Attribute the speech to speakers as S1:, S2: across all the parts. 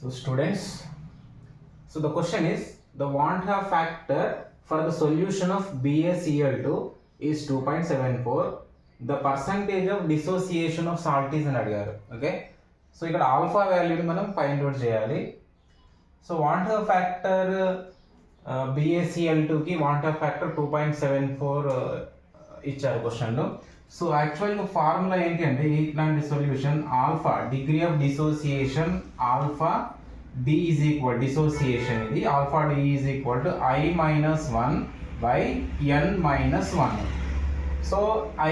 S1: So students, so the question is the Van Hoff factor for the solution of BaCl2 is 2.74. The percentage of dissociation of salt is అని అడిగారు. Okay, so ఇక్కడ alpha వాల్యూని మనం find out చేయాలి. So van't Hoff factor BaCl2కి van't Hoff factor 2.74 ఇచ్చారు క్వశ్చన్లో. So యాక్చువల్గా ఫార్ములా ఏంటి అంటే ఇట్లాంటి solution alpha degree of dissociation alpha D is equal dissociation ఇది alpha D is equal to I-1 by N-1. So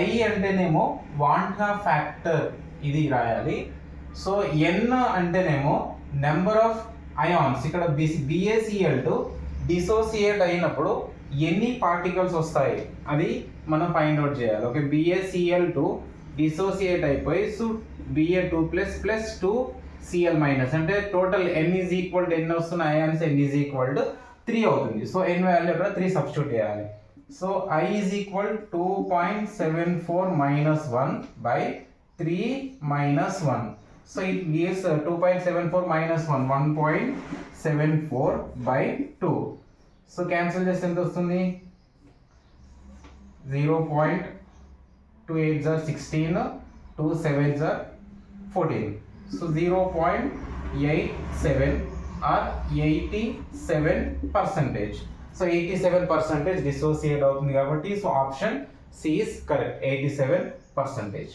S1: I అంటేనేమో వాంట్ హాఫ్ ఫ్యాక్టర్ ఇది రాయాలి. సో N అంటేనేమో నెంబర్ ఆఫ్ అయాన్స్. ఇక్కడ BaCl2 డిసోసియేట్ అయినప్పుడు ఎన్ని పార్టికల్స్ వస్తాయి అది మనం ఫైండ్ అవుట్ చేయాలి. ఓకే, BaCl2 డిసోసియేట్ అయిపోయి so Ba2 plus 2Cl minus అంటే total N is equal to ఎన్ని వస్తున్నాయి ions N is equal to 3 అవుతుంది. సో N వాల్యూ ఇక్కడ 3 సబ్స్టిట్యూట్ చేయాలి. So I is equal 2.74 minus 1 by 3 minus 1. So it gives 2.74 minus 1 1.74 by 2. సో cancel చేస్తే ఎంత వస్తుంది? 0.28 are 16, 2 7s are 14. So 0.87 or 87%. So 87% dissociate అవుతుంది కాబట్టి so option C is correct, 87%.